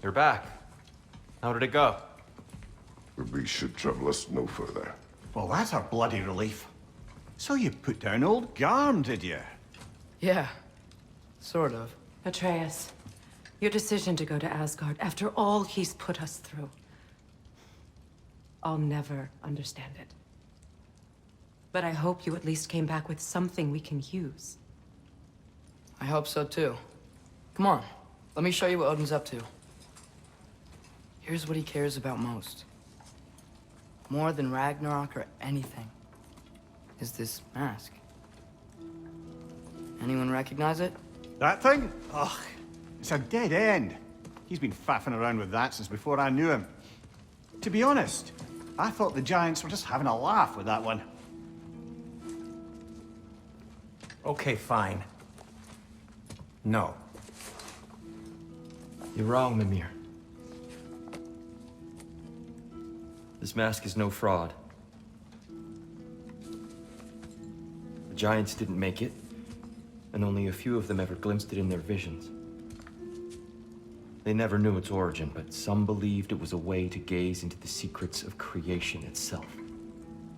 You're back. How did it go? The beast should trouble us no further. Well, that's a bloody relief. So you put down old Garm, did you? Yeah, sort of. Atreus, your decision to go to Asgard after all he's put us through. I'll never understand it. But I hope you at least came back with something we can use. I hope so too. Come on, let me show you what Odin's up to. Here's what he cares about most. More than Ragnarok or anything, is this mask. Anyone recognize it? That thing? Ugh, it's a dead end. He's been faffing around with that since before I knew him. To be honest, I thought the Giants were just having a laugh with that one. Okay, fine. No. You're wrong, Mimir. This mask is no fraud. The Giants didn't make it, and only a few of them ever glimpsed it in their visions. They never knew its origin, but some believed it was a way to gaze into the secrets of creation itself.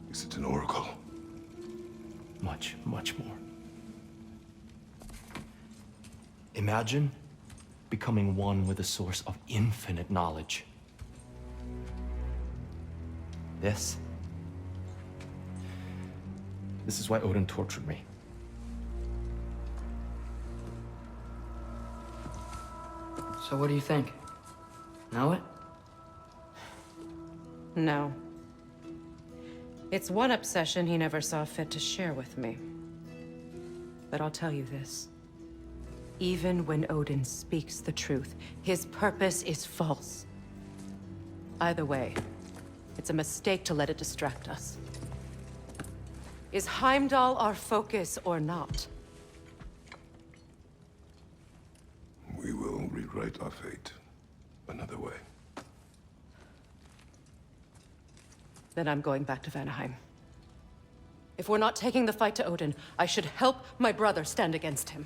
Is it an oracle? Much, much more. Imagine becoming one with a source of infinite knowledge. This is why Odin tortured me. So what do you think? Know it? No. It's one obsession he never saw fit to share with me. But I'll tell you this. Even when Odin speaks the truth, his purpose is false. Either way, it's a mistake to let it distract us. Is Heimdall our focus or not? We will rewrite our fate another way. Then I'm going back to Vanaheim. If we're not taking the fight to Odin, I should help my brother stand against him.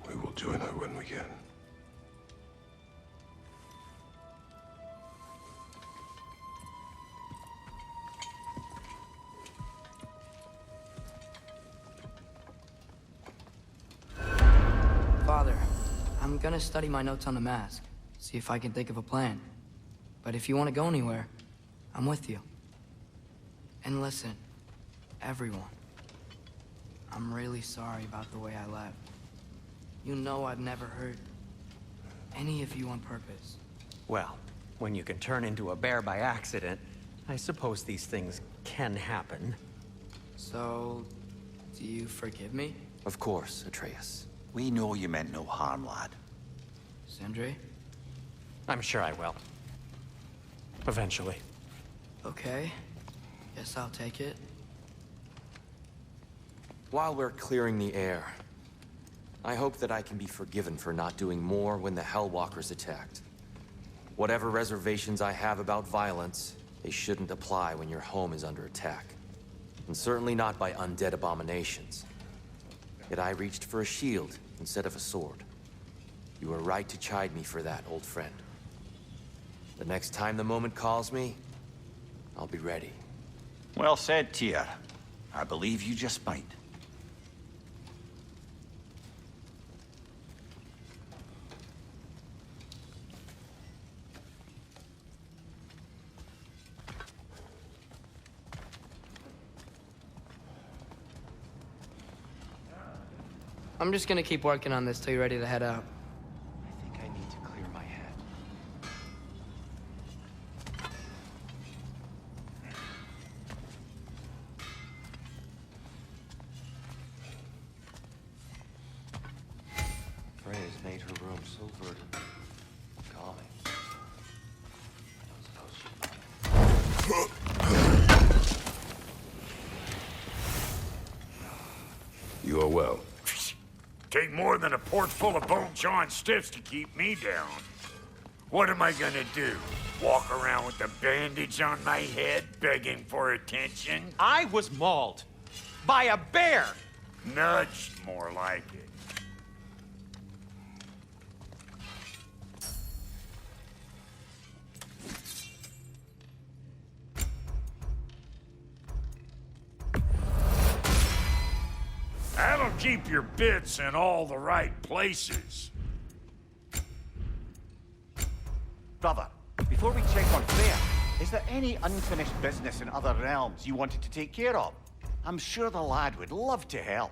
We will join her when we can. Father, I'm gonna study my notes on the mask, see if I can think of a plan. But if you want to go anywhere, I'm with you. And listen, everyone, I'm really sorry about the way I left. You know I've never hurt any of you on purpose. Well, when you can turn into a bear by accident, I suppose these things can happen. So, do you forgive me? Of course, Atreus. We know you meant no harm, lad. Sindri? I'm sure I will. Eventually. Okay. Guess I'll take it. While we're clearing the air, I hope that I can be forgiven for not doing more when the Hellwalkers attacked. Whatever reservations I have about violence, they shouldn't apply when your home is under attack. And certainly not by undead abominations. Yet I reached for a shield instead of a sword. You were right to chide me for that, old friend. The next time the moment calls me, I'll be ready. Well said, Tyr. I believe you just might. I'm just gonna keep working on this till you're ready to head out. I think I need to clear my head. Frey has made her room so verdant, calming. You are well. Take more than a port full of bone-chawing stiffs to keep me down. What am I gonna do? Walk around with a bandage on my head, begging for attention? I was mauled by a bear! Nudged, more like it. keep your bits in all the right places. Brother, before we check on Freya, is there any unfinished business in other realms you wanted to take care of? I'm sure the lad would love to help.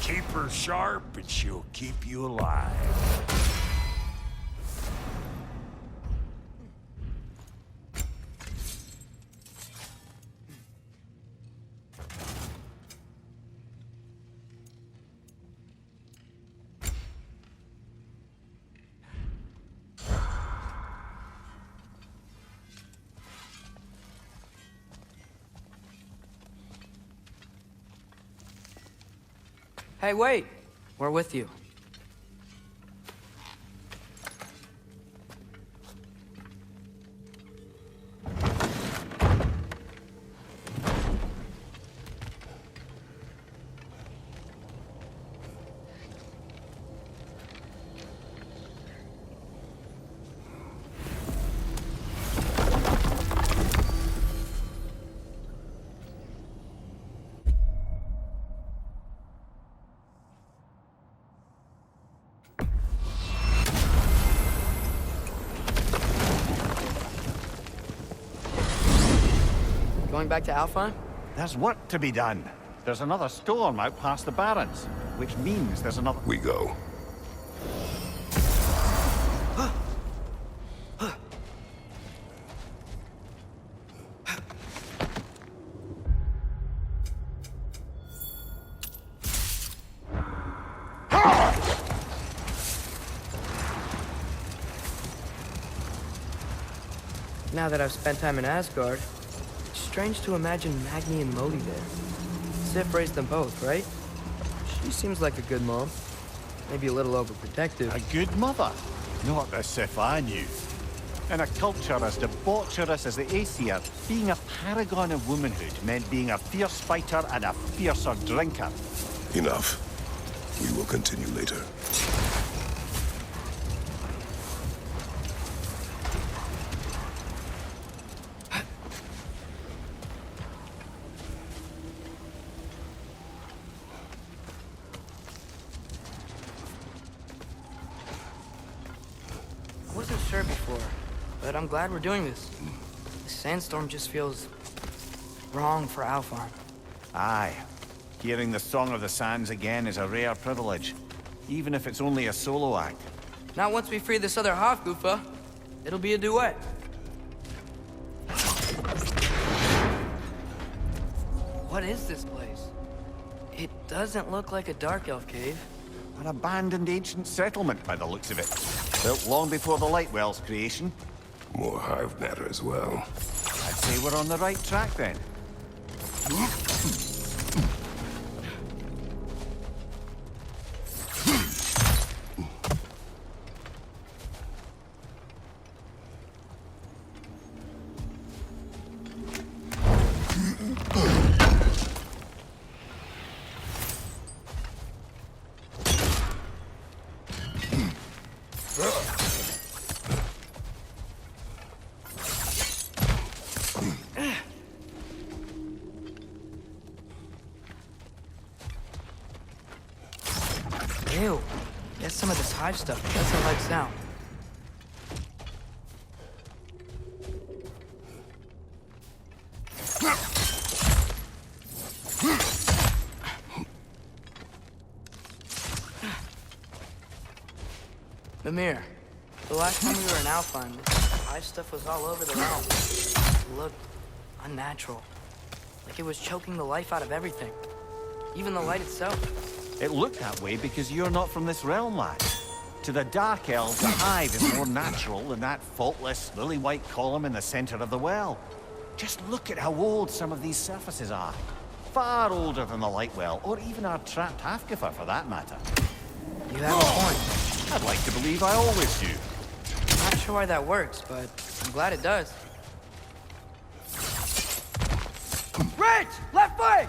Keep her sharp and she'll keep you alive. Hey, wait! We're with you. Going back to Alfheim? There's work to be done. There's another storm out past the Barrens, which means there's another... We go. Now that I've spent time in Asgard, it's strange to imagine Magni and Modi there. Sif raised them both, right? She seems like a good mom. Maybe a little overprotective. A good mother. Not the Sif I knew. In a culture as debaucherous as the Aesir, being a paragon of womanhood meant being a fierce fighter and a fiercer drinker. Enough. We will continue later. I wasn't sure before, but I'm glad we're doing this. The sandstorm just feels wrong for Alfheim. Aye. Hearing the Song of the Sands again is a rare privilege, even if it's only a solo act. Not once we free this other Hofgufa. It'll be a duet. What is this place? It doesn't look like a Dark Elf cave. An abandoned ancient settlement by the looks of it. Built long before the Lightwell's creation. More hive matter as well. I'd say we're on the right track then. Ew. Get some of this hive stuff. Doesn't like sound. Mimir, the last time we were in Alfheim, this hive stuff was all over the realm. It looked unnatural. Like it was choking the life out of everything. Even the light itself. It looked that way because you're not from this realm, lad. To the Dark Elves, the hive is more natural than that faultless, lily-white column in the center of the well. Just look at how old some of these surfaces are. Far older than the Lightwell, or even our trapped Hafgifer, for that matter. You have a point. I'd like to believe I always do. Not sure why that works, but I'm glad it does. Rich! Left foot!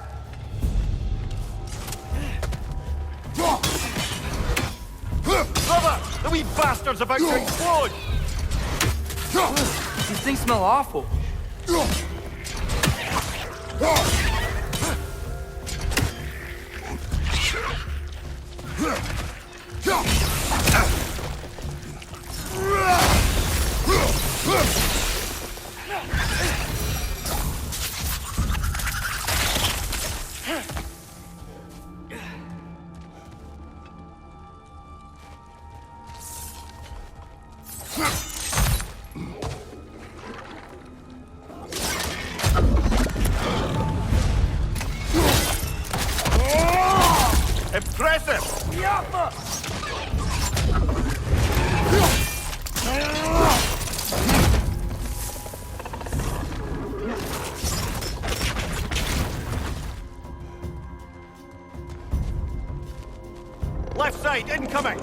Brother! The wee bastard's about to explode! These things smell awful. Impressive! Left side, incoming!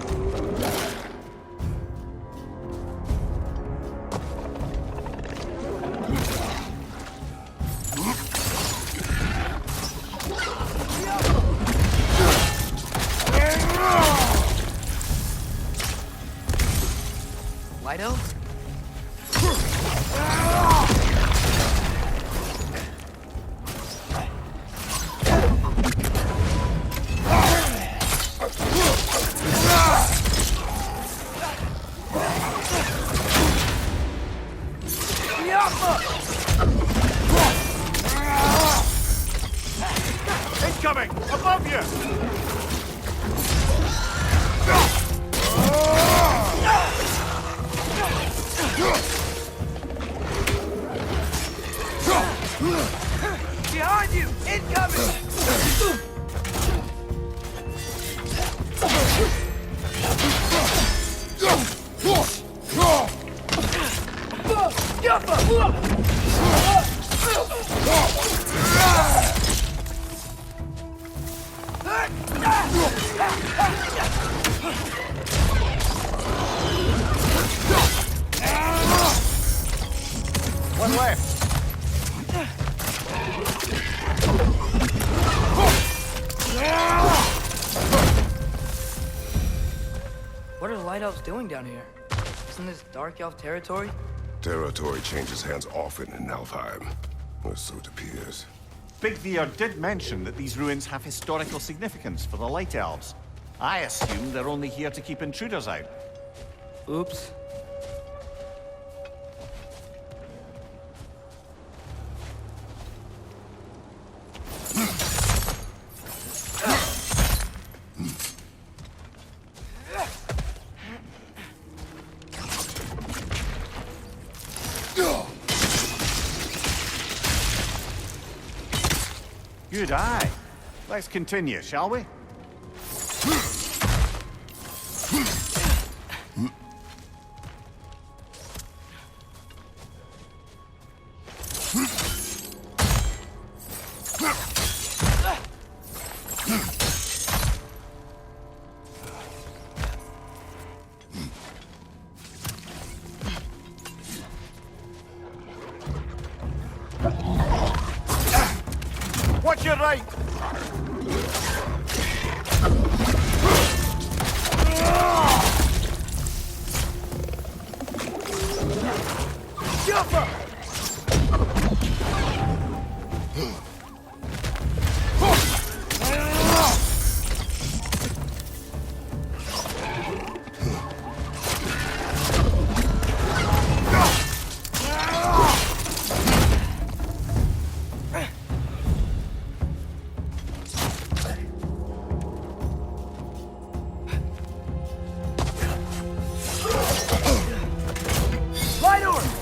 Light elves? Incoming! Above you! Behind you! Incoming! One left. What are the Light Elves doing down here? Isn't this Dark Elf territory? Territory changes hands often in Alfheim, or so it appears. Big Veer did mention that these ruins have historical significance for the Light Elves. I assume they're only here to keep intruders out. Oops. Good eye. Let's continue, shall we? Watch your right! Jump up!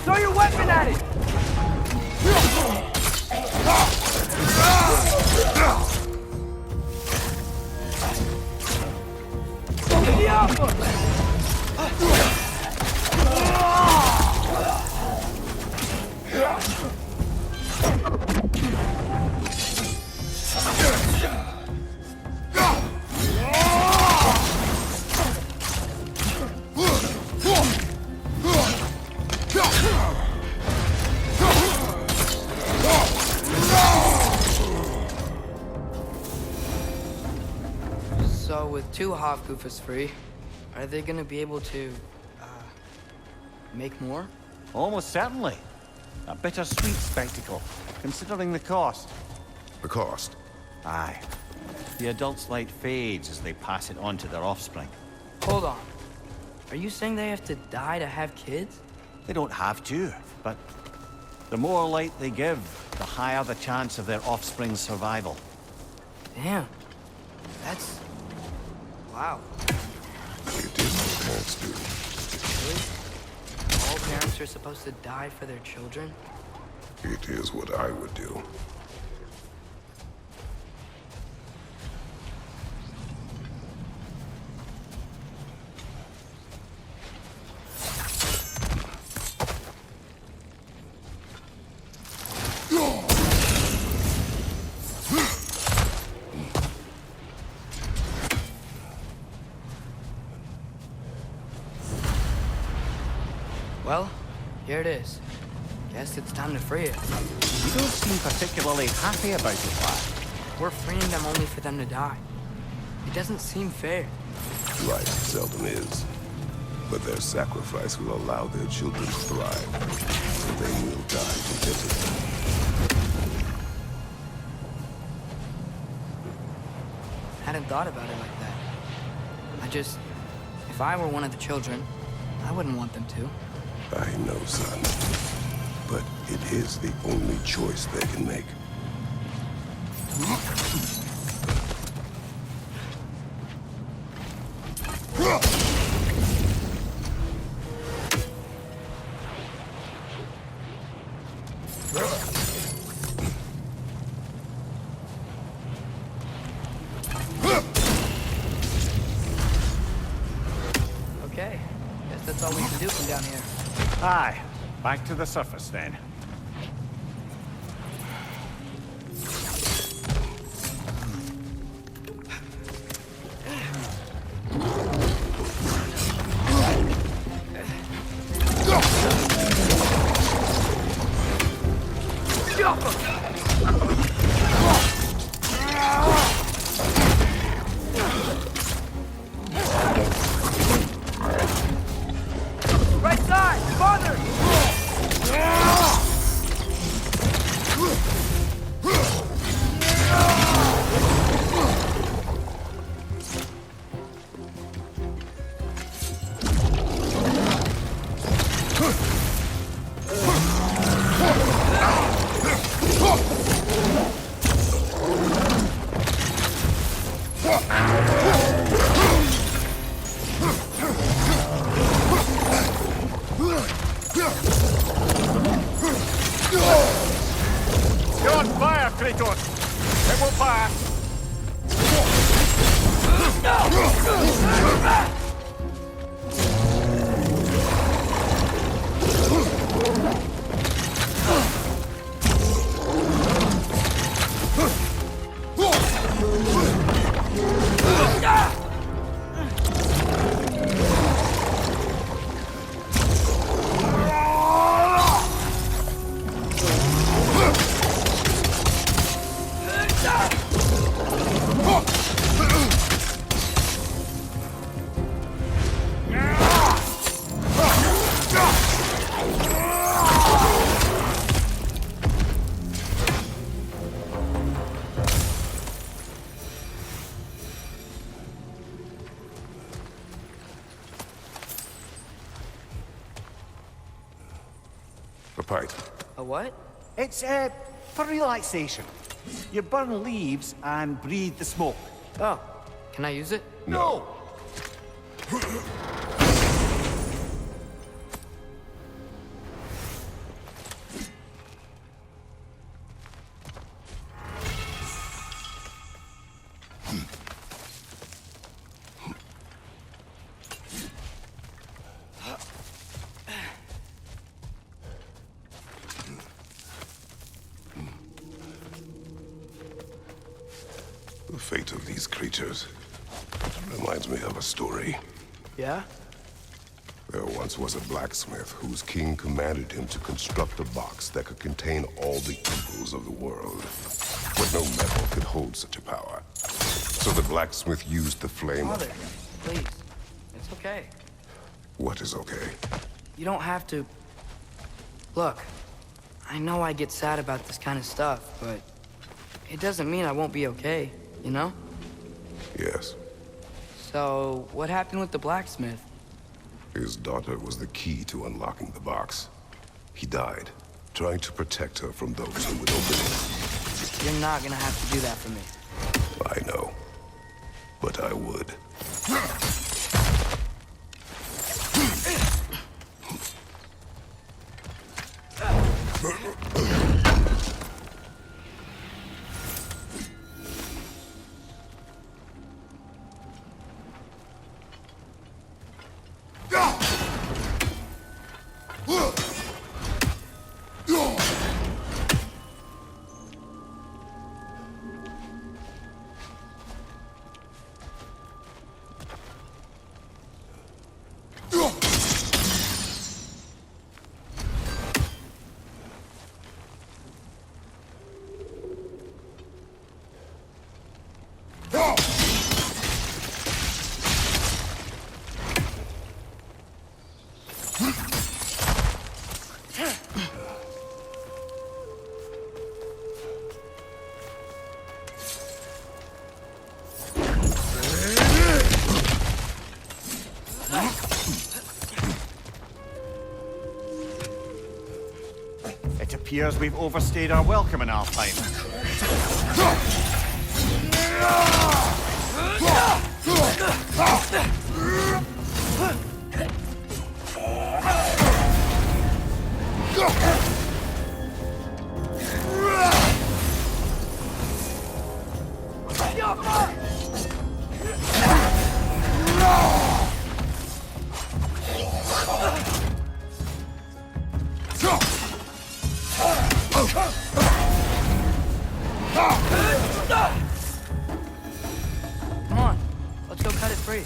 Throw your weapon at it! So with two Hofgoofers free, are they gonna be able to, make more? Almost certainly. A bittersweet spectacle, considering the cost. The cost? Aye. The adult's light fades as they pass it on to their offspring. Hold on. Are you saying they have to die to have kids? They don't have to, but the more light they give, the higher the chance of their offspring's survival. Damn. That's... wow. It is what parents do. Really? All parents are supposed to die for their children? It is what I would do. Well, here it is. Guess it's time to free it. You don't seem particularly happy about it, lad. We're freeing them only for them to die. It doesn't seem fair. Life seldom is. But their sacrifice will allow their children to thrive. So they will die contented. Hadn't thought about it like that. If I were one of the children, I wouldn't want them to. I know, son. But it is the only choice they can make. Okay. Guess that's all we can do from down here. Aye. Back to the surface, then. Right side! Farther! You're on fire, Kratos! It will pass! A pipe. A what? It's, for relaxation. You burn leaves and breathe the smoke. Oh, can I use it? No! The fate of these creatures reminds me of a story. Yeah? There once was a blacksmith whose king commanded him to construct a box that could contain all the evils of the world. But no metal could hold such a power. So the blacksmith used the flame Mother, please. It's okay. What is okay? You don't have to... Look, I know I get sad about this kind of stuff, but it doesn't mean I won't be okay, you know? Yes. So, what happened with the blacksmith? His daughter was the key to unlocking the box. He died, trying to protect her from those who would open it. You're not gonna have to do that for me. I know. But I would. It appears we've overstayed our welcome in Alpine. Come on, let's go cut it free.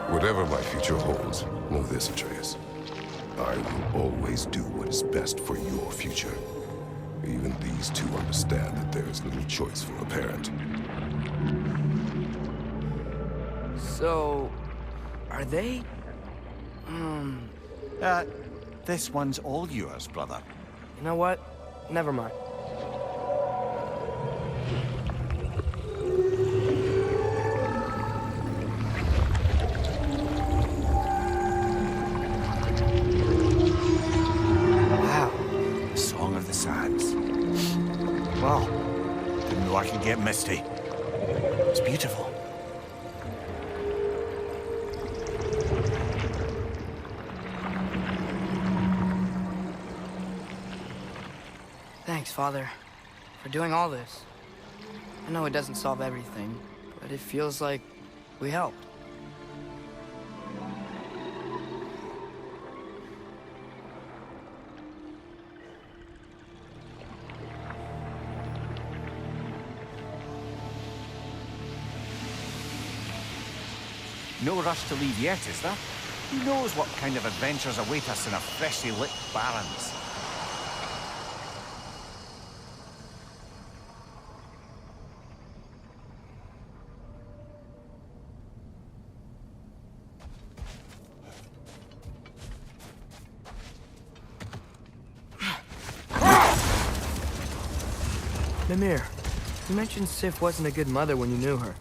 Whatever my future holds, know this, Atreus. I will always do what is best for your future. Even these two understand that there is little choice for a parent. So, are they? This one's all yours, brother. You know what? Never mind. Wow. Song of the Sands. Well, didn't know I could get misty. It's beautiful. Thanks, Father, for doing all this. I know it doesn't solve everything, but it feels like we helped. No rush to leave yet, is there? Who knows what kind of adventures await us in our freshly lit barrens? Mimir, you mentioned Sif wasn't a good mother when you knew her.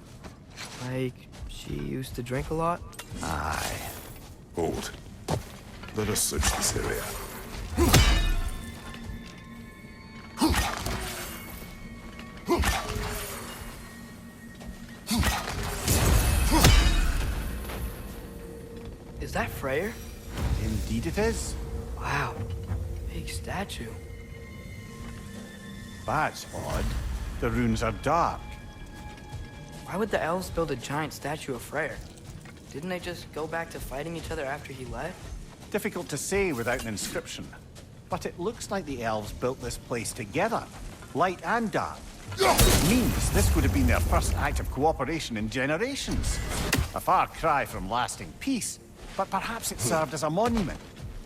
Like, she used to drink a lot? Aye. Hold. Let us search this area. Is that Freyr? Indeed it is. Wow, big statue. That's odd. The runes are dark. Why would the elves build a giant statue of Freyr? Didn't they just go back to fighting each other after he left? Difficult to say without an inscription. But it looks like the elves built this place together, light and dark. It means this would have been their first act of cooperation in generations. A far cry from lasting peace, but perhaps it served as a monument,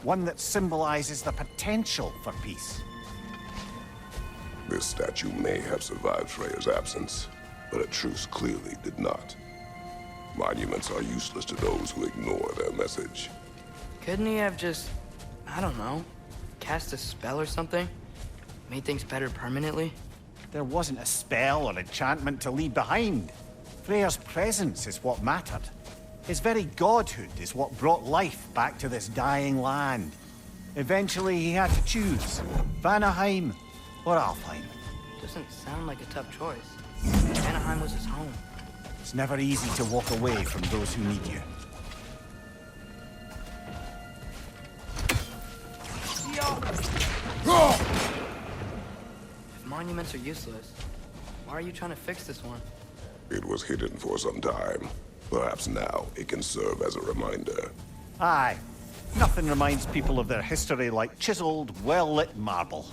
one that symbolizes the potential for peace. This statue may have survived Freyr's absence, but a truce clearly did not. Monuments are useless to those who ignore their message. Couldn't he have just, I don't know, cast a spell or something? Made things better permanently? There wasn't a spell or enchantment to leave behind. Freyr's presence is what mattered. His very godhood is what brought life back to this dying land. Eventually he had to choose, Vanaheim or Alfheim. Doesn't sound like a tough choice. Anaheim was his home. It's never easy to walk away from those who need you. If monuments are useless, why are you trying to fix this one? It was hidden for some time. Perhaps now it can serve as a reminder. Aye. Nothing reminds people of their history like chiseled, well-lit marble.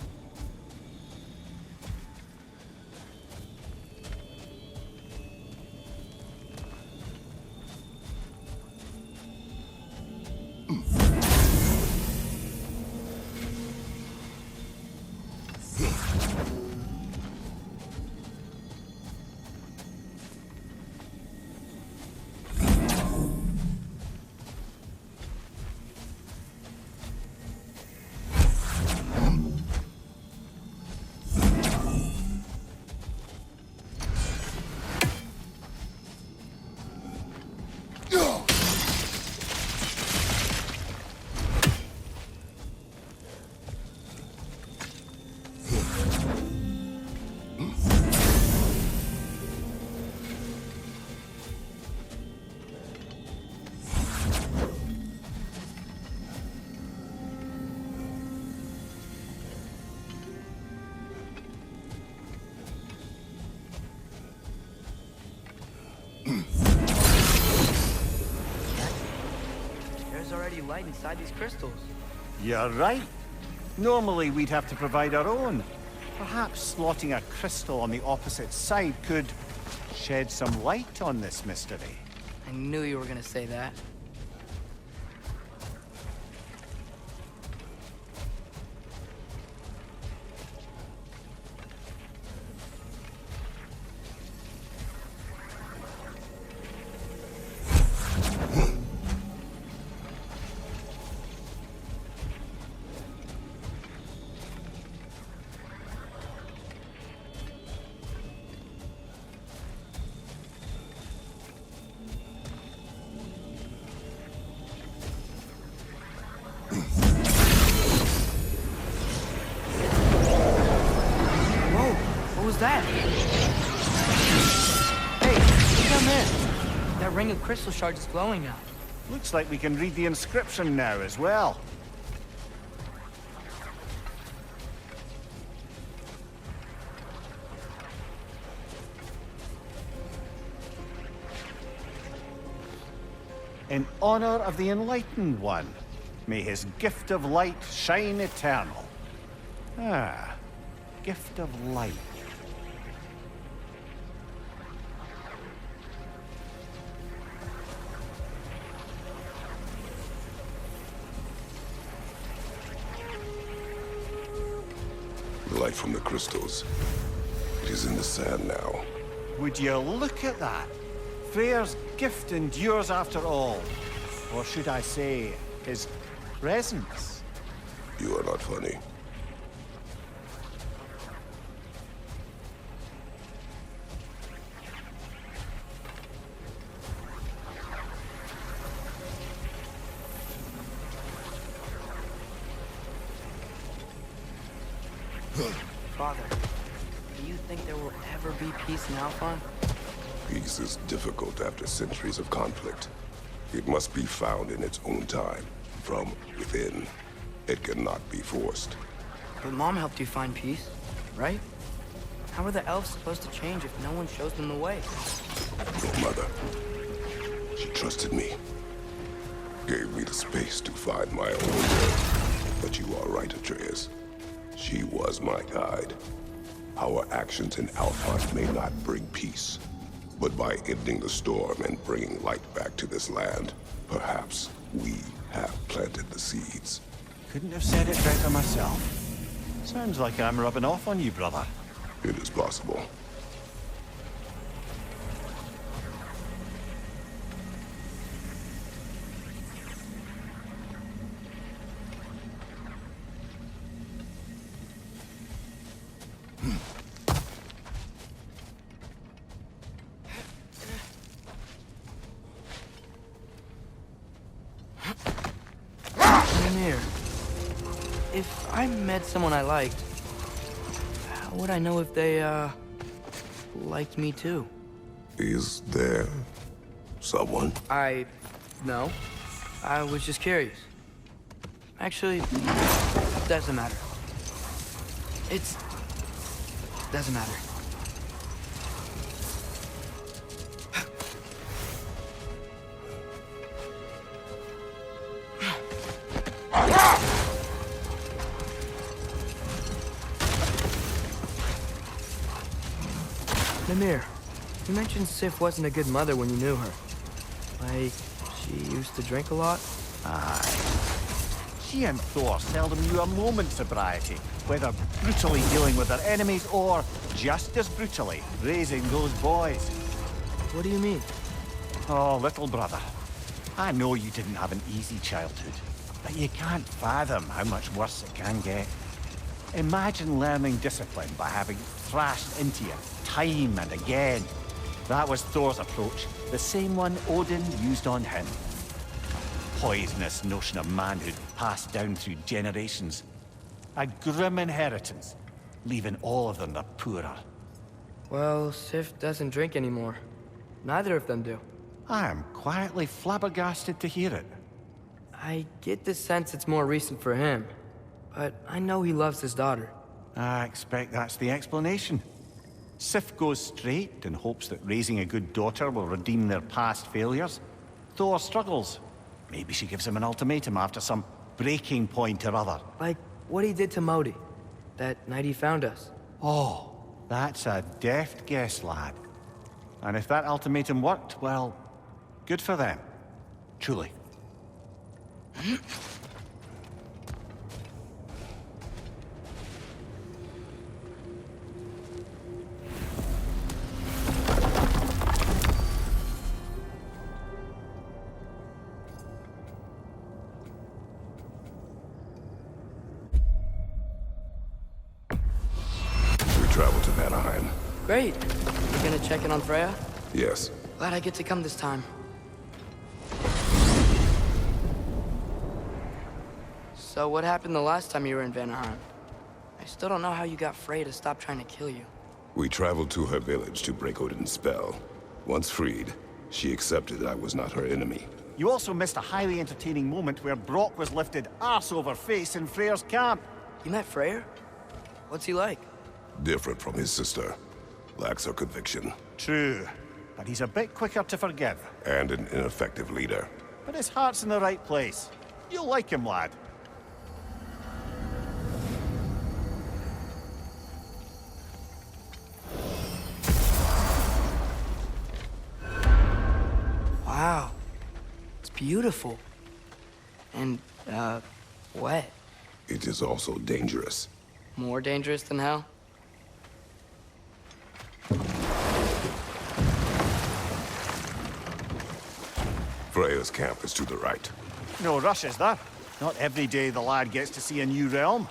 There's already light inside these crystals. You're right. Normally we'd have to provide our own. Perhaps slotting a crystal on the opposite side could shed some light on this mystery. I knew you were gonna say that. What was that? Hey, look down there. That ring of crystal shards is glowing now. Looks like we can read the inscription now as well. In honor of the Enlightened One, may his gift of light shine eternal. Ah, gift of light. The light from the crystals. It is in the sand now. Would you look at that? Freyr's gift endures after all. Or should I say, his presence? You are not funny. Father, do you think there will ever be peace in Alphon? Peace is difficult after centuries of conflict. It must be found in its own time, from within. It cannot be forced. But Mom helped you find peace, right? How are the elves supposed to change if no one shows them the way? Your mother, she trusted me. Gave me the space to find my own way. But you are right, Atreus. She was my guide. Our actions in Alphon may not bring peace, but by ending the storm and bringing light back to this land, perhaps we have planted the seeds. Couldn't have said it better myself. Sounds like I'm rubbing off on you, brother. It is possible. Mimir, if I met someone I liked, how would I know if they, liked me too? Is there someone? No. I was just curious. Actually, doesn't matter. Doesn't matter. Mimir, you mentioned Sif wasn't a good mother when you knew her. Like, she used to drink a lot? Aye. She and Thor seldom knew a moment's sobriety, whether brutally dealing with their enemies or, just as brutally, raising those boys. What do you mean? Oh, little brother. I know you didn't have an easy childhood, but you can't fathom how much worse it can get. Imagine learning discipline by having thrashed into you time and again. That was Thor's approach, the same one Odin used on him. Poisonous notion of manhood passed down through generations. A grim inheritance, leaving all of them the poorer. Well, Sif doesn't drink anymore. Neither of them do. I am quietly flabbergasted to hear it. I get the sense it's more recent for him, but I know he loves his daughter. I expect that's the explanation. Sif goes straight and hopes that raising a good daughter will redeem their past failures. Thor struggles. Maybe she gives him an ultimatum after some breaking point or other. Like what he did to Modi, that night he found us. Oh, that's a deft guess, lad. And if that ultimatum worked, well, good for them. Truly. Travel to Vanaheim. Great. You gonna check in on Freya? Yes. Glad I get to come this time. So what happened the last time you were in Vanaheim? I still don't know how you got Freya to stop trying to kill you. We traveled to her village to break Odin's spell. Once freed, she accepted I was not her enemy. You also missed a highly entertaining moment where Brock was lifted arse over face in Freyr's camp. You met Freyr? What's he like? Different from his sister. Lacks her conviction. True, but he's a bit quicker to forgive. And an ineffective leader. But his heart's in the right place. You'll like him, lad. Wow. It's beautiful. And, wet. It is also dangerous. More dangerous than hell? Freya's camp is to the right. No rush, is there? Not every day the lad gets to see a new realm.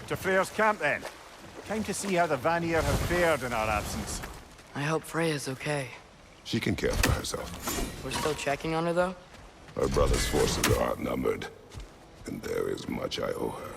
To Freyr's camp, then. Time to see how the Vanir have fared in our absence. I hope Freya's okay. She can care for herself. We're still checking on her, though? Her brother's forces are outnumbered. and there is much I owe her.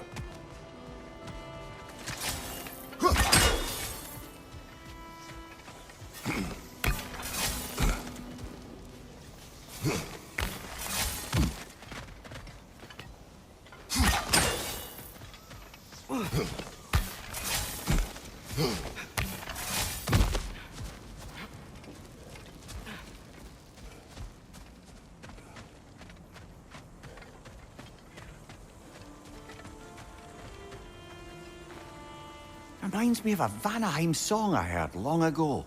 Reminds me of a Vanaheim song I heard long ago.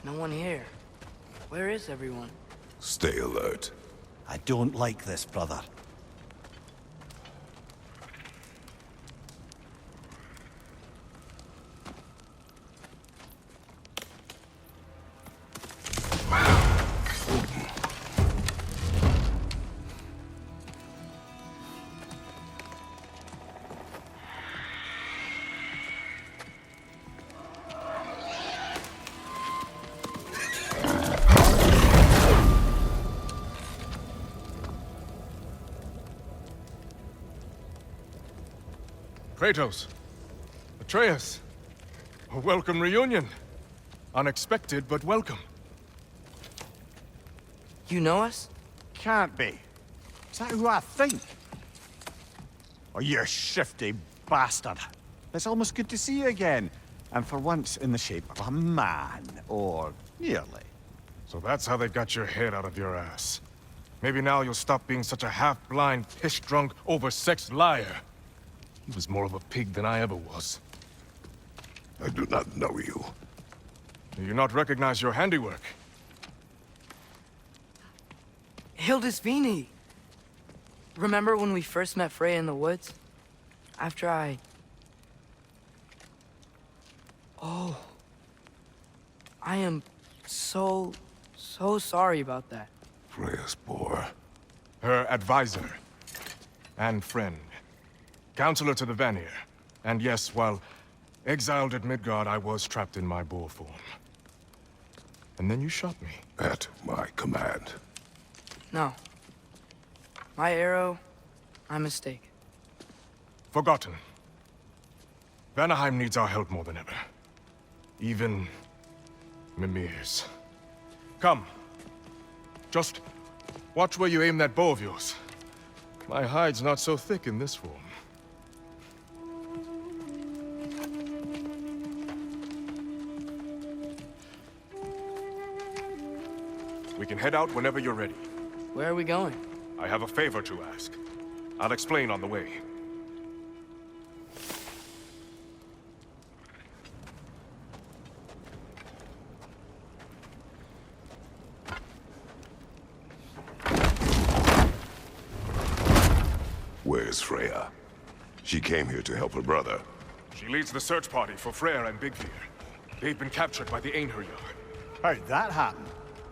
No one here. Where is everyone? Stay alert. I don't like this, brother. Kratos, Atreus, a welcome reunion. Unexpected, but welcome. You know us? Can't be. Is that who I think? Oh, you shifty bastard. It's almost good to see you again. And for once in the shape of a man, or nearly. So that's how they got your head out of your ass. Maybe now you'll stop being such a half-blind, piss-drunk, oversexed liar. He was more of a pig than I ever was. I do not know you. Do you not recognize your handiwork? Hildisvini! Remember when we first met Freya in the woods? After I... Oh. I am so sorry about that. Freya's poor. Her advisor. And friend. Counselor to the Vanir. And yes, while exiled at Midgard, I was trapped in my boar form. And then you shot me. At my command. No. My arrow, my mistake. Forgotten. Vanaheim needs our help more than ever. Even Mimir's. Come. Just watch where you aim that bow of yours. My hide's not so thick in this form. We can head out whenever you're ready. Where are we going? I have a favor to ask. I'll explain on the way. Where's Freya? She came here to help her brother. She leads the search party for Freyr and Big Fear. They've been captured by the Einherjar. How'd that happen?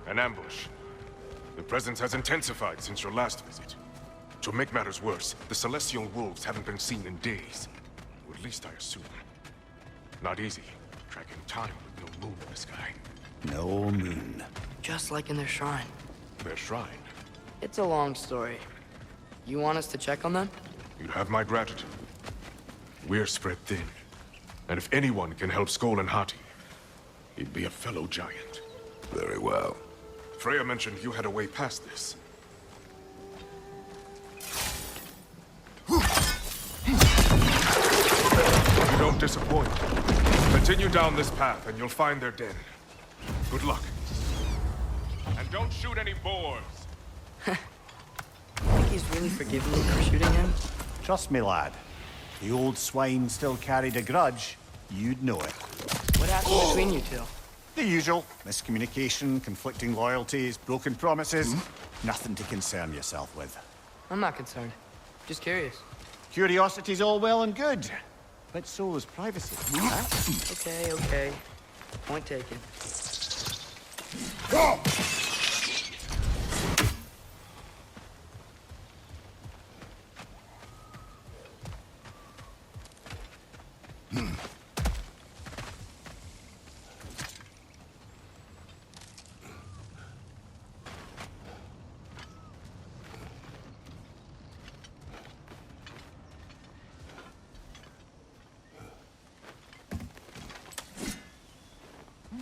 An ambush. The presence has intensified since your last visit. To make matters worse, the Celestial Wolves haven't been seen in days. Or at least I assume. Not easy, tracking time with no moon in the sky. No moon. Just like in their shrine. Their shrine. It's a long story. You want us to check on them? You'd have my gratitude. We're spread thin. And if anyone can help Skoll and Hati, he'd be a fellow giant. Very well. Freya mentioned you had a way past this. You don't disappoint. Continue down this path and you'll find their den. Good luck. And don't shoot any boars. Think he's really forgiven me for shooting him? Trust me, lad. If the old swine still carried a grudge, you'd know it. What happened between you two? The usual. Miscommunication, conflicting loyalties, broken promises. Nothing to concern yourself with. I'm not concerned. Just curious. Curiosity's all well and good, but so is privacy. Huh? Okay. Point taken.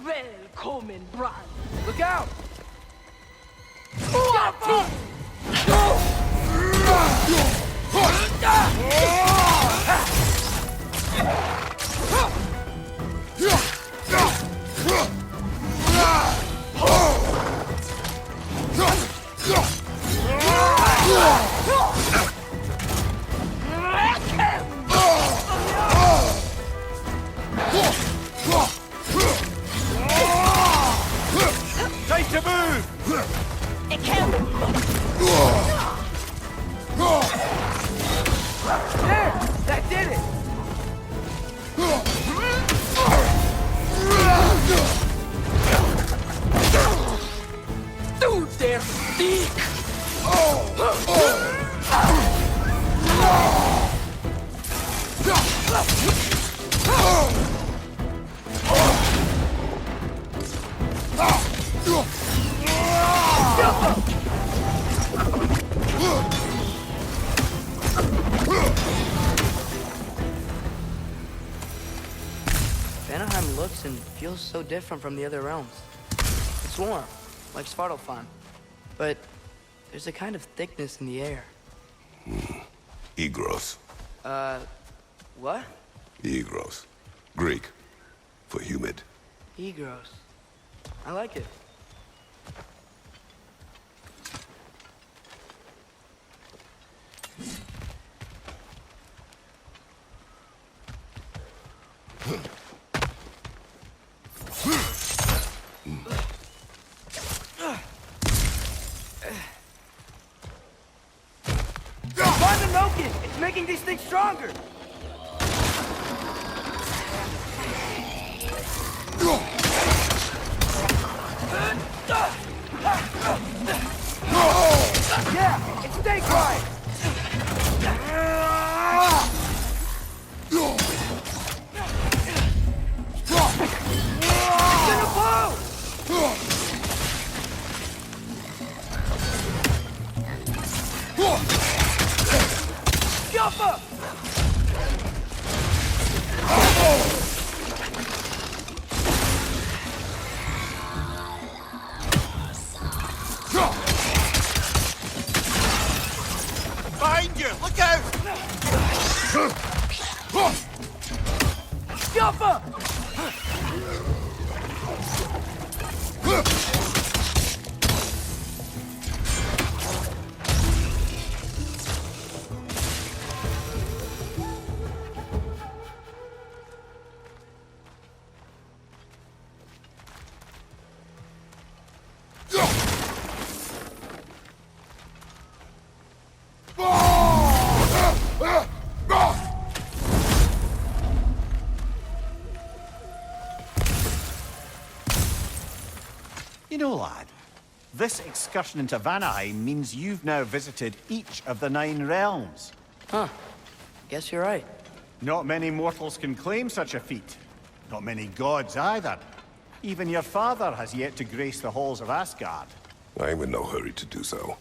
Välkommen, Brand! Look out! Time to move! Ik heb There! That did it! Du der Stieg! Vanaheim looks and feels so different from the other realms. It's warm, like Svartalfheim, but there's a kind of thickness in the air. Egros. What? Egros. Greek. For humid. Egros. I like it. Find the Noken! It's making these things stronger! Yeah! It's stay quiet! It's gonna blow! Jump up! Behind you! Look out! Jump up! You know, lad, this excursion into Vanaheim means you've now visited each of the 9 realms. Huh. Guess you're right. Not many mortals can claim such a feat. Not many gods either. Even your father has yet to grace the halls of Asgard. I'm in no hurry to do so.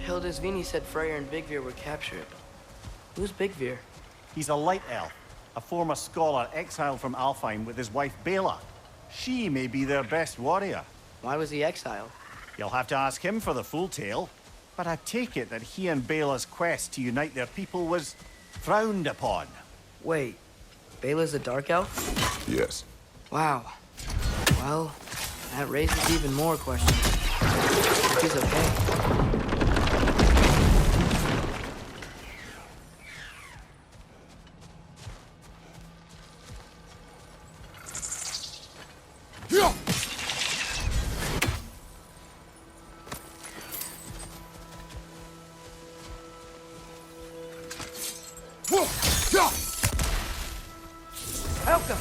Hildisvini said Freyr and Bigvir were captured. Who's Bigvir? He's a light elf, a former scholar exiled from Alfheim with his wife Bela. She may be their best warrior. Why was he exiled? You'll have to ask him for the full tale. But I take it that he and Bela's quest to unite their people was frowned upon. Wait, Bela's a dark elf? Yes. Wow. Well, that raises even more questions. she's okay. Helka!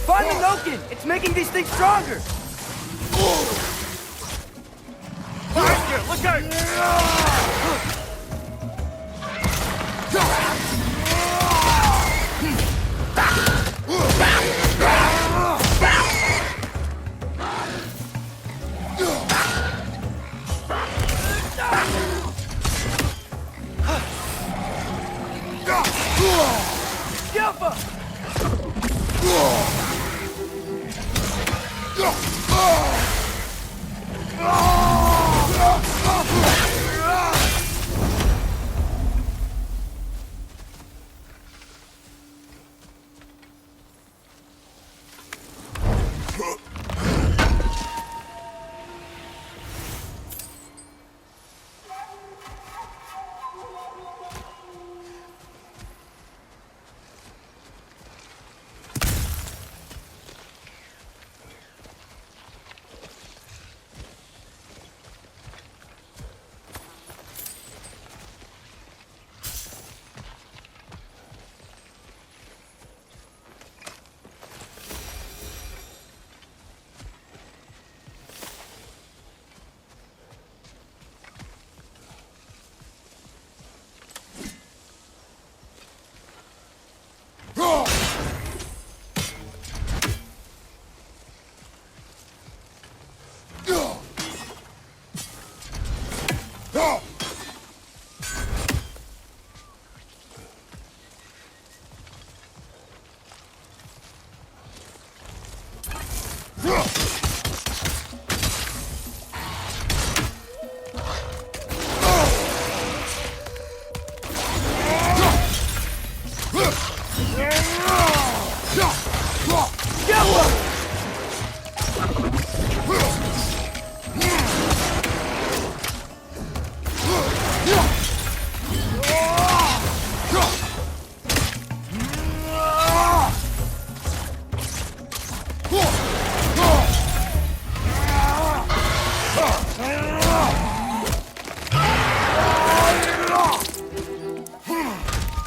Find the Noken! It's making these things stronger! Behind you! Look out! Gilfa!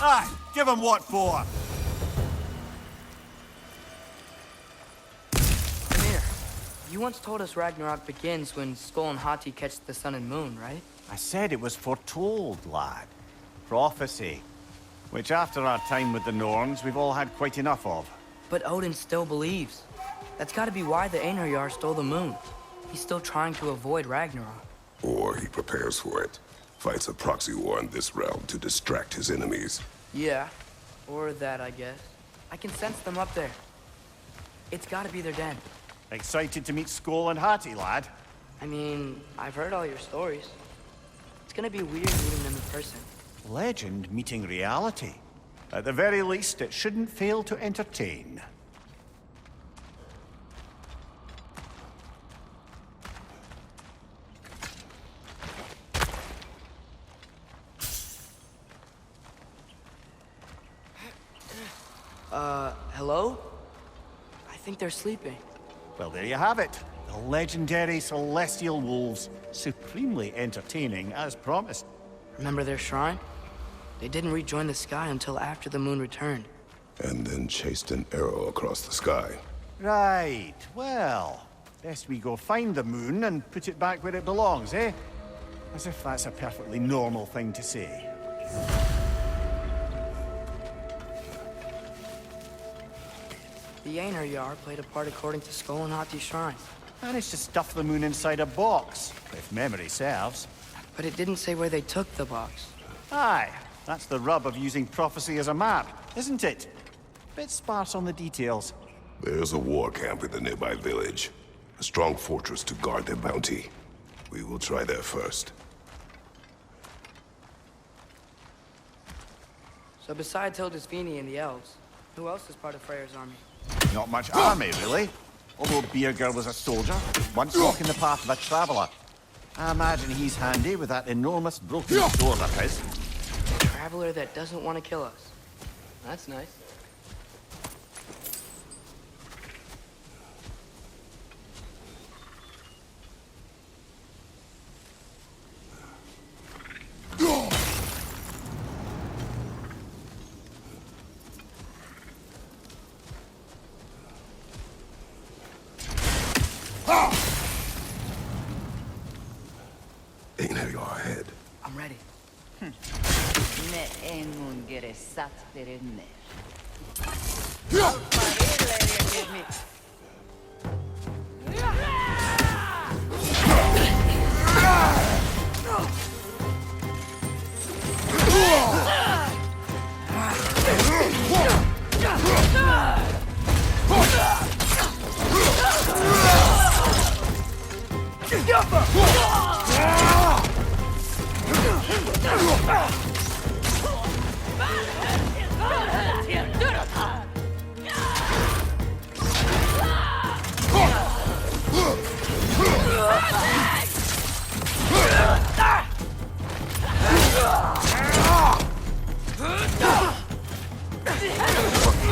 Aye, give him what for? Amir, you once told us Ragnarok begins when Skull and Hati catch the sun and moon, right? I said it was foretold, lad. Prophecy. Which after our time with the Norns, we've all had quite enough of. But Odin still believes. That's gotta be why the Einherjar stole the moon. He's still trying to avoid Ragnarok. Or he prepares for it. Fights a proxy war in this realm to distract his enemies. Yeah, or that, I guess. I can sense them up there. It's gotta be their den. Excited to meet Skull and Hati, lad? I mean, I've heard all your stories. It's gonna be weird meeting them in person. Legend meeting reality. At the very least, it shouldn't fail to entertain. Hello? I think they're sleeping. Well, there you have it. The legendary celestial wolves. Supremely entertaining, as promised. Remember their shrine? They didn't rejoin the sky until after the moon returned. And then chased an arrow across the sky. Right, well, best we go find the moon and put it back where it belongs, eh? As if that's a perfectly normal thing to say. The Einherjar played a part according to Skull and Hati's shrine. Managed to stuff the moon inside a box, if memory serves. But it didn't say where they took the box. Aye, that's the rub of using prophecy as a map, isn't it? Bit sparse on the details. There's a war camp in the nearby village. A strong fortress to guard their bounty. We will try there first. So besides Hildisvini and the elves, who else is part of Freyr's army? Not much army, really. Although Birger was a soldier, once walking the path of a traveler. I imagine he's handy with that enormous broken sword of his. A traveler that doesn't want to kill us. That's nice. Ain't had your head. I'm ready. Me engun gere sat perenne. Alfa ille give me.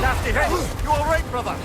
Nasty hit! You all right, brother?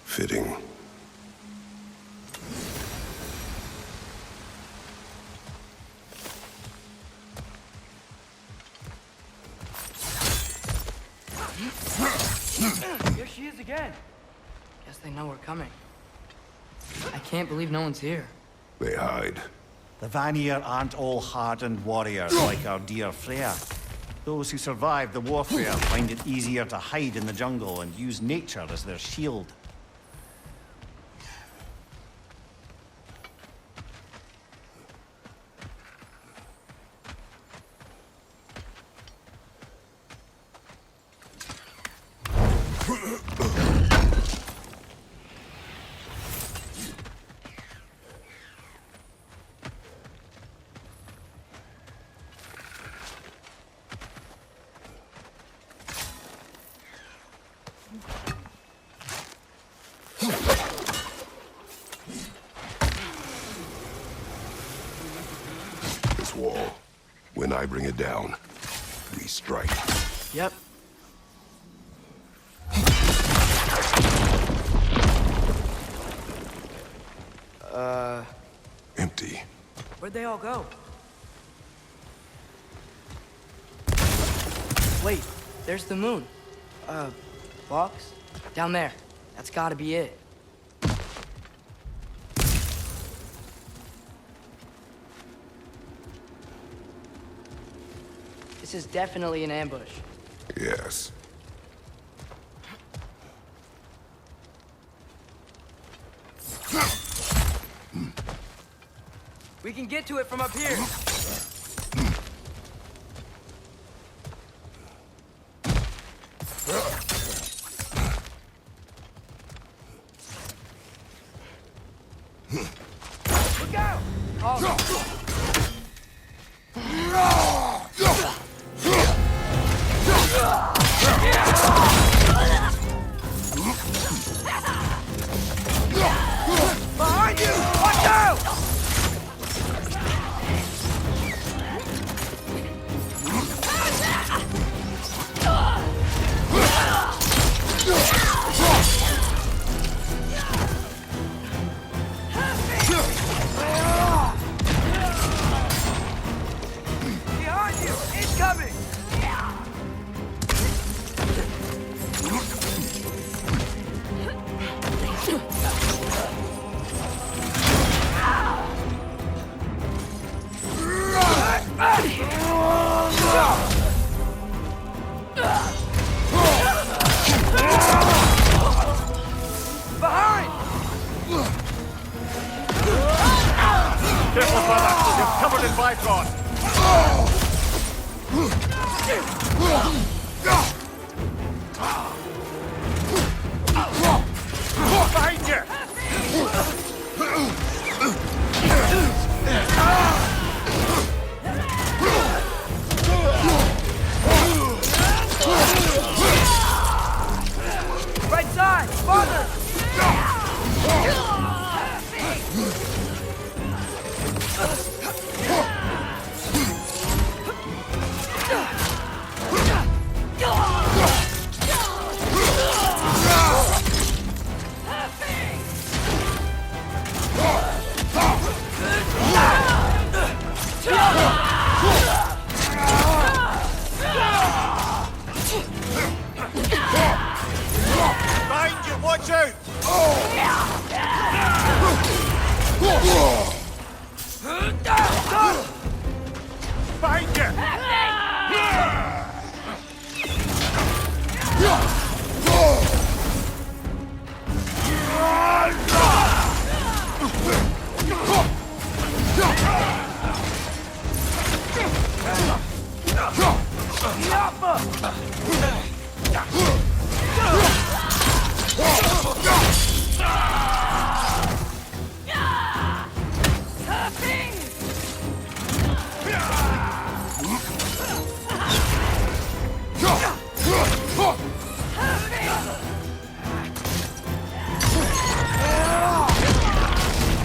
Fitting. Here she is again. Guess they know we're coming. I can't believe no one's here. They hide. The Vanir aren't all hardened warriors like our dear Freya. Those who survive the warfare find it easier to hide in the jungle and use nature as their shield. This wall. When I bring it down, we strike. Yep. Empty. Where'd they all go? Wait, there's the moon. Box? Down there. That's gotta be it. This is definitely an ambush. Yes. We can get to it from up here. Look out! Oh. Behind you! Watch out! Behind you! Incoming! supply drawn. Behind you! Right side! Farther! Behind you, watch out! Behind you!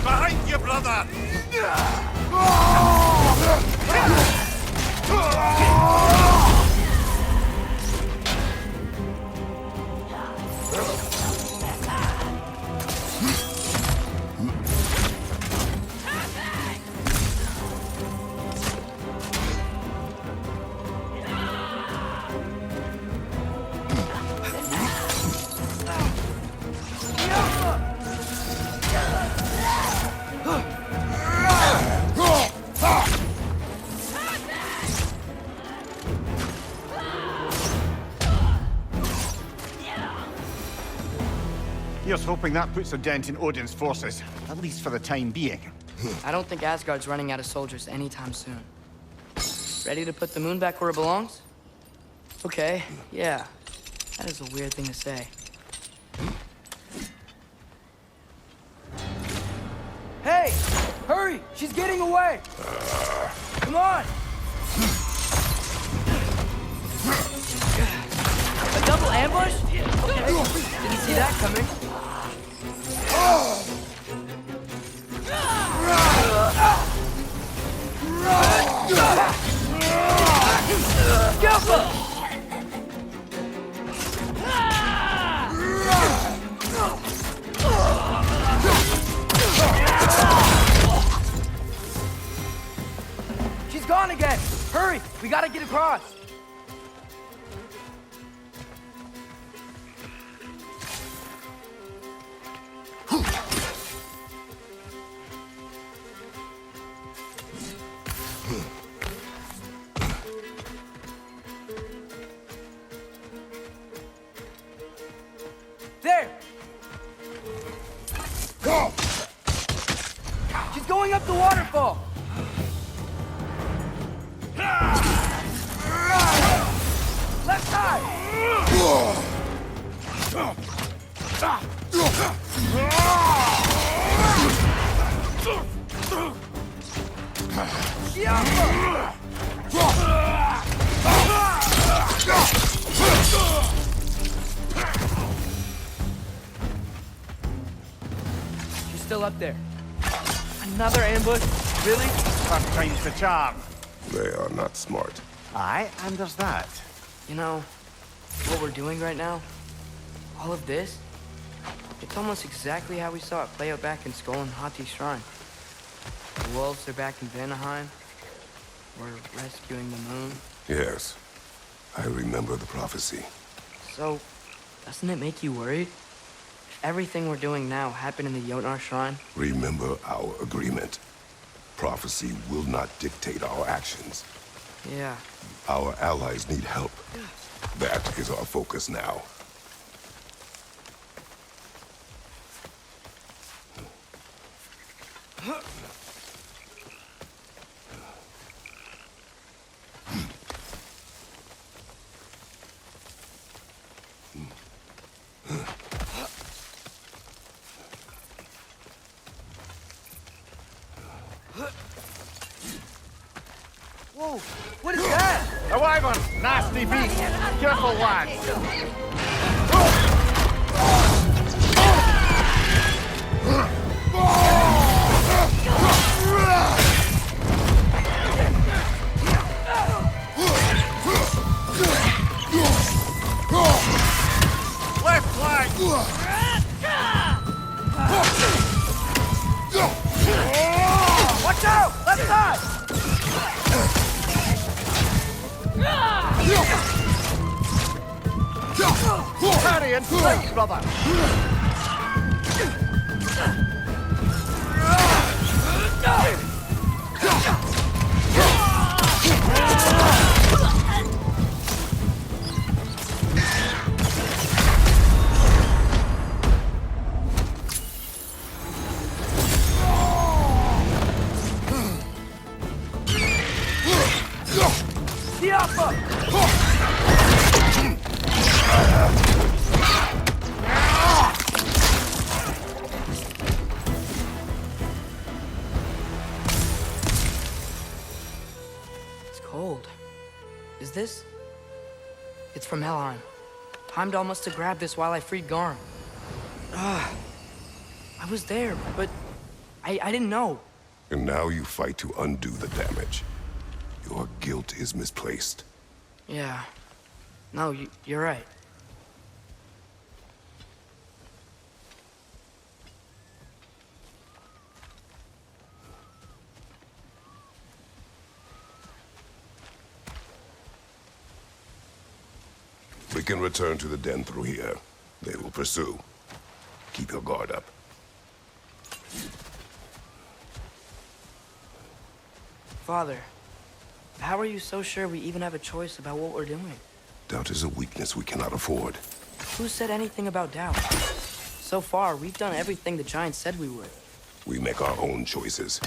Behind you, brother! Here's hoping that puts a dent in Odin's forces, at least for the time being. I don't think Asgard's running out of soldiers anytime soon. Ready to put the moon back where it belongs? Okay, yeah. That is a weird thing to say. Hey! Hurry! She's getting away! Come on! A double ambush? Okay. Didn't see that coming. Skillful! She's gone again! Hurry! We gotta get across! There! She's going up the waterfall! Left side! She's still up there. Another ambush? Really? First time's the charm. They are not smart. Aye, and there's that. You know, what we're doing right now, all of this, it's almost exactly how we saw it play out back in Skull and Hati's shrine. The wolves are back in Vanaheim. We're rescuing the moon. Yes, I remember the prophecy. So, doesn't it make you worried? If everything we're doing now happened in the Jotnar shrine? Remember our agreement. Prophecy will not dictate our actions. Yeah. Our allies need help. That is our focus now. Whoa! What is that? A wyvern! Nasty beast! Careful, lads! Left flank! Watch out! Left side! Carry and straight, brother! It's cold. Is this? It's from Helheim. Heimdall must have grabbed this while I freed Garm. I was there, but I didn't know. And now you fight to undo the damage. Your guilt is misplaced. Yeah. No, you're right. We can return to the den through here. They will pursue. Keep your guard up. Father, how are you so sure we even have a choice about what we're doing? Doubt is a weakness we cannot afford. Who said anything about doubt? So far, we've done everything the Giants said we would. We make our own choices.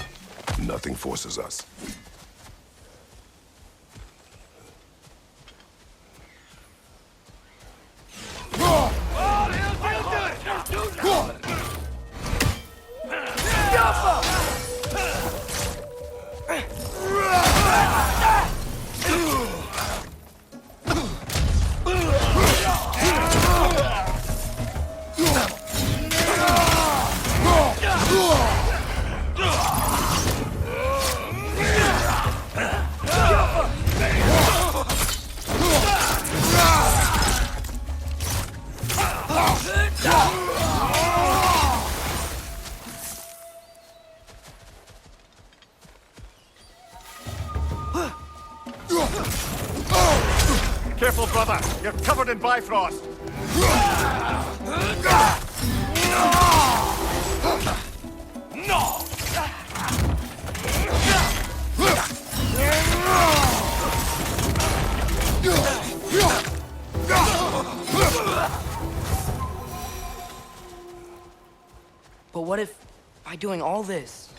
Nothing forces us. Careful, brother! You're covered in Bifrost! But what if, by doing all this,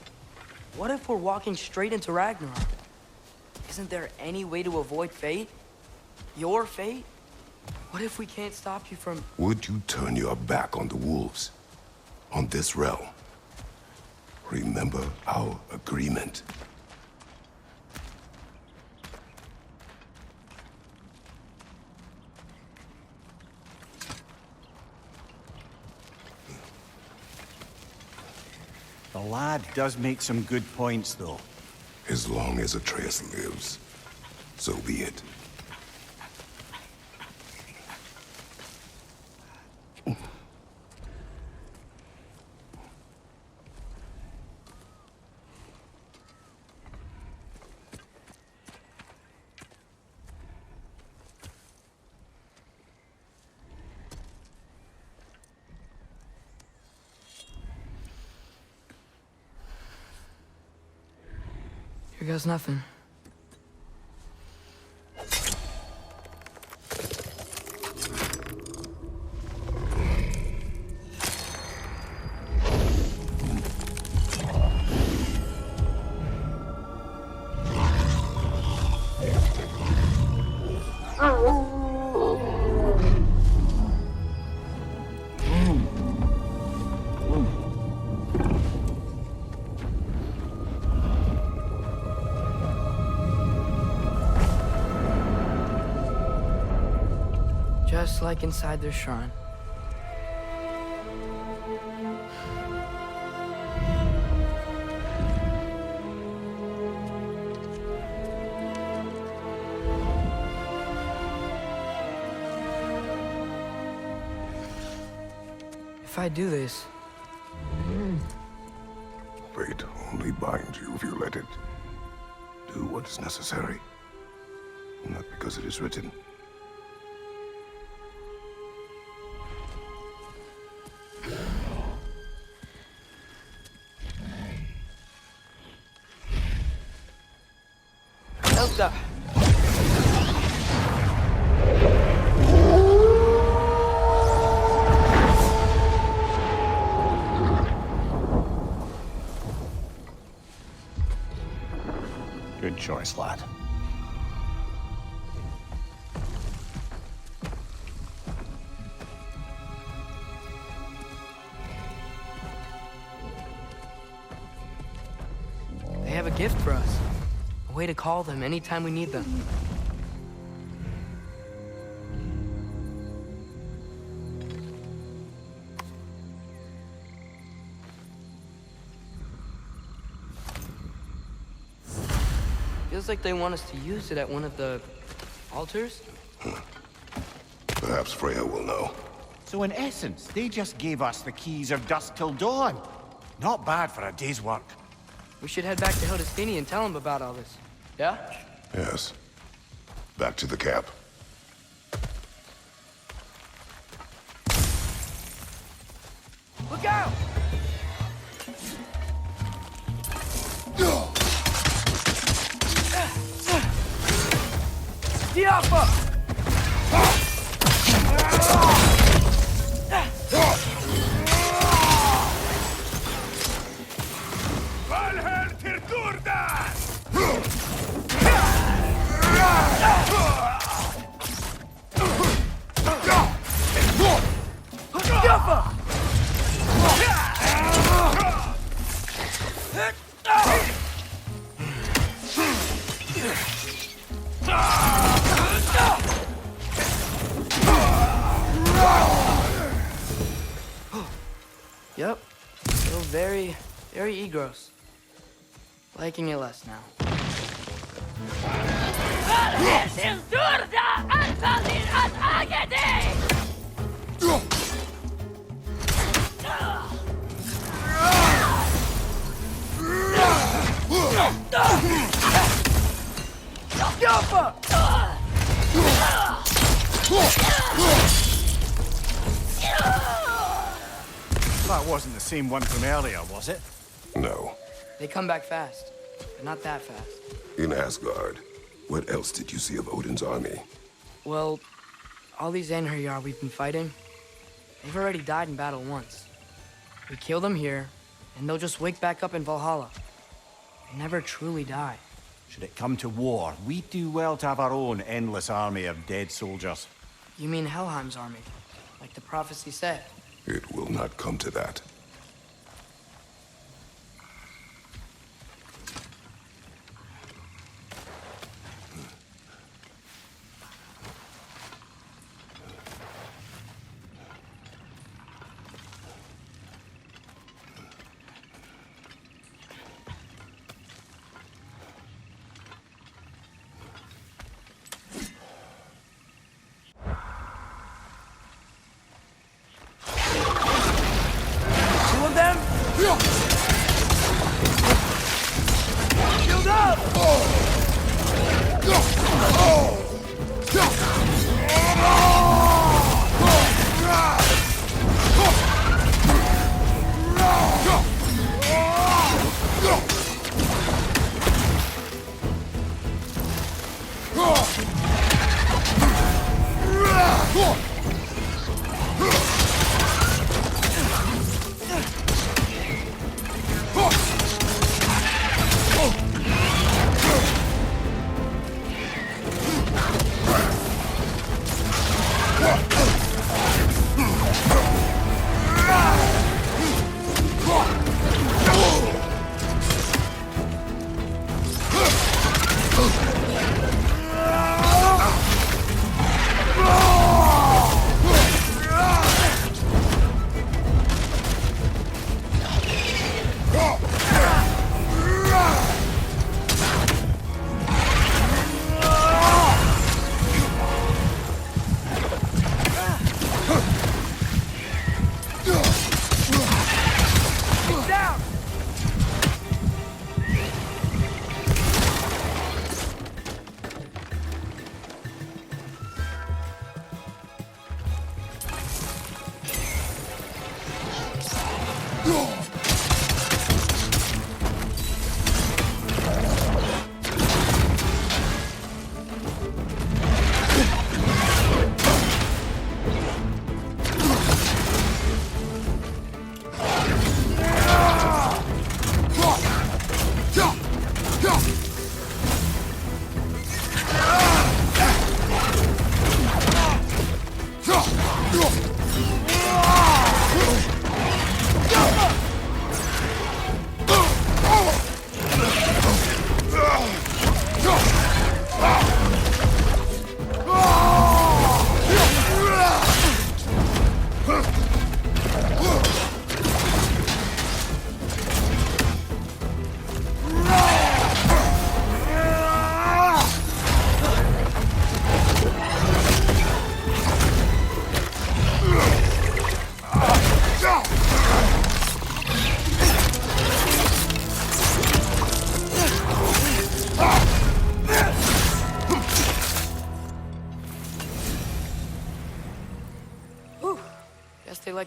what if we're walking straight into Ragnarok? Isn't there any way to avoid fate? Your fate? What if we can't stop you from... Would you turn your back on the wolves? On this realm? Remember our agreement. The lad does make some good points, though. As long as Atreus lives, so be it. Here goes nothing. Just like inside their shrine. If I do this... Fate only binds you if you let it. Do what is necessary. Not because it is written. Elsa! Good choice, lad. They have a gift for us. A way to call them anytime we need them. Feels like they want us to use it at one of the... altars? Perhaps Freya will know. So in essence, they just gave us the keys of dusk till dawn. Not bad for a day's work. We should head back to Hildestini and tell him about all this. Yeah? Yes. Back to the camp. Look out! Diapa! Valhall til Gurdan! Diapa! Yep. Still very Egros. Liking it less now. That wasn't the same one from earlier, was it? No. They come back fast, but not that fast. In Asgard, what else did you see of Odin's army? Well, all these Einherjar we've been fighting, they've already died in battle once. We kill them here, and they'll just wake back up in Valhalla. They never truly die. Should it come to war, we'd do well to have our own endless army of dead soldiers. You mean Helheim's army, like the prophecy said? It will not come to that.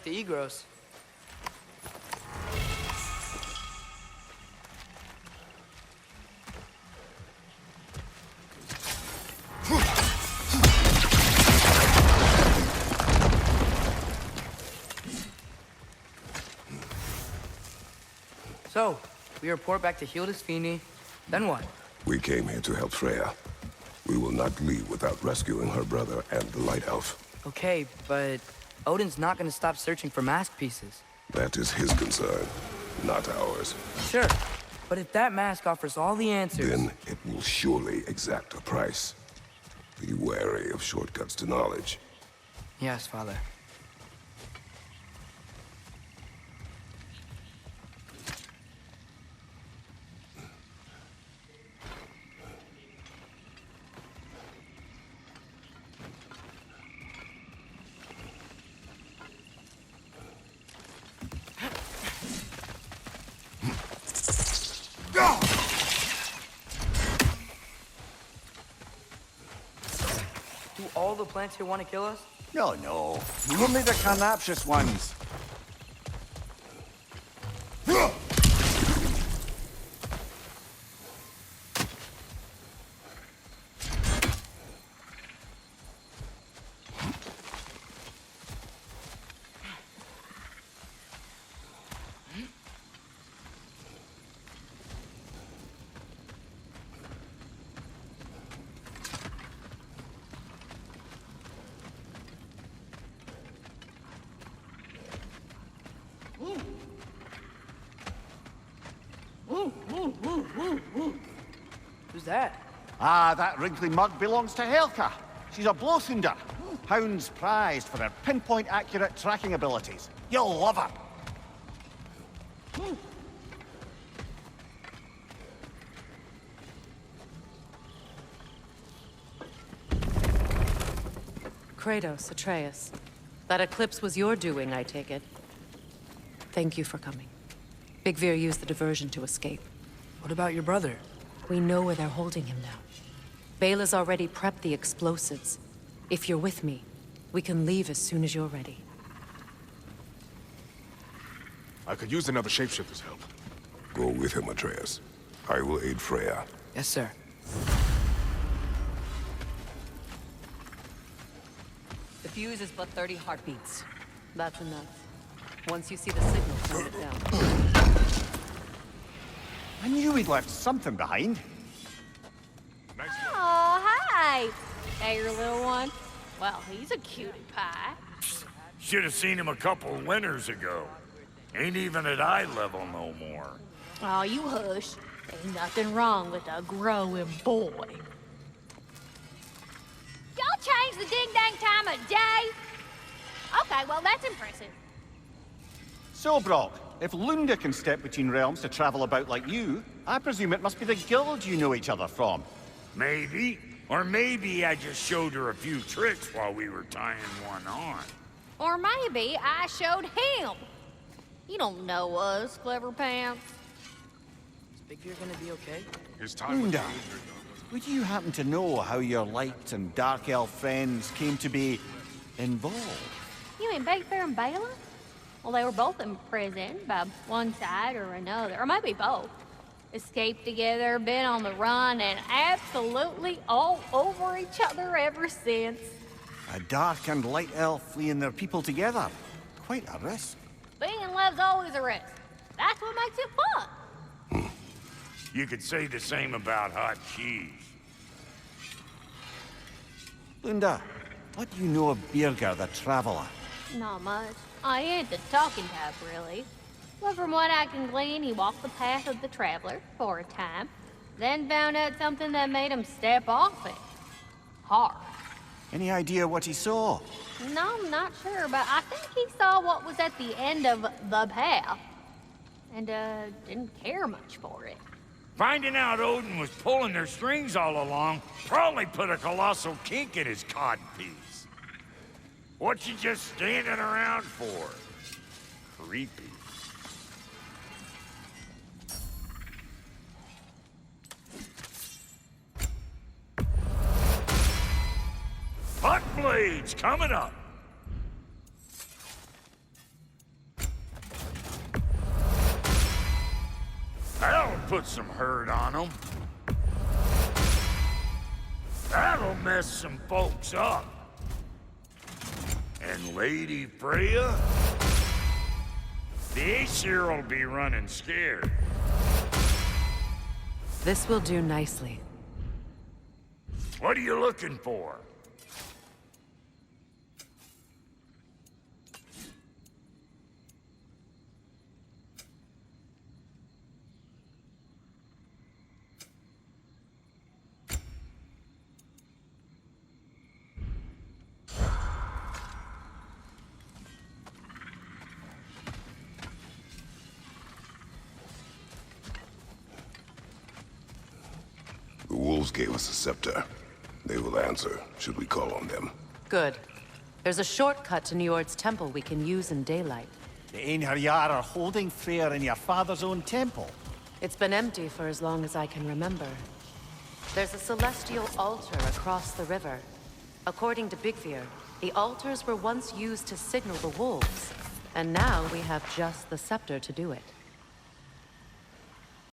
like the Egros. So, we report back to Hildisfini, then what? We came here to help Freya. We will not leave without rescuing her brother and the Light Elf. Okay, but Odin's not gonna stop searching for mask pieces. That is his concern, not ours. Sure, but if that mask offers all the answers... Then it will surely exact a price. Be wary of shortcuts to knowledge. Yes, Father. Do all the plants here want to kill us? No, no. Only the carnivorous ones. Who's that? Ah, that wrinkly mug belongs to Helka. She's a Blothunder. Hounds prized for their pinpoint accurate tracking abilities. You'll love her. Kratos, Atreus. That eclipse was your doing, I take it. Thank you for coming. Big Veer used the diversion to escape. What about your brother? We know where they're holding him now. Bela's already prepped the explosives. If you're with me, we can leave as soon as you're ready. I could use another shapeshifter's help. Go with him, Atreus. I will aid Freya. Yes, sir. The fuse is but 30 heartbeats. That's enough. Once you see the signal, turn it down. I knew we'd left something behind. Nice work. Oh, hi! Hey, your little one? Well, he's a cutie pie. Should have seen him a couple winters ago. Ain't even at eye level no more. Oh, you hush. Ain't nothing wrong with a growing boy. Y'all change the ding-dang time of day? Okay, well, that's impressive. So, Brock, if Lunda can step between realms to travel about like you, I presume it must be the guild you know each other from. Maybe. Or maybe I just showed her a few tricks while we were tying one on. Or maybe I showed him. You don't know us, Clever Pants. Is Big Veer gonna be okay? His time with Lunda, would you happen to know how your light and dark elf friends came to be involved? You mean Big Bear and Bela? Well, they were both in prison by one side or another, or maybe both. Escaped together, been on the run, and absolutely all over each other ever since. A dark and light elf fleeing their people together. Quite a risk. Being in love's always a risk. That's what makes it fun. You could say the same about hot cheese. Lunda, what do you know of Birger the Traveler? Not much. I ain't the talking type, really. But from what I can glean, he walked the path of the traveler for a time, then found out something that made him step off it. Hard. Any idea what he saw? No, I'm not sure, but I think he saw what was at the end of the path. And, didn't care much for it. Finding out Odin was pulling their strings all along probably put a colossal kink in his codpiece. What you just standing around for? Creepy. Hot blades coming up. put some hurt on them. That'll mess some folks up. And Lady Freya? The Aesir'll be running scared. This will do nicely. What are you looking for? The wolves gave us a scepter. They will answer, should we call on them. Good. There's a shortcut to Njord's temple we can use in daylight. The Einherjar are holding Freyr in your father's own temple. It's been empty for as long as I can remember. There's a celestial altar across the river. According to Bigfir, the altars were once used to signal the wolves, and now we have just the scepter to do it.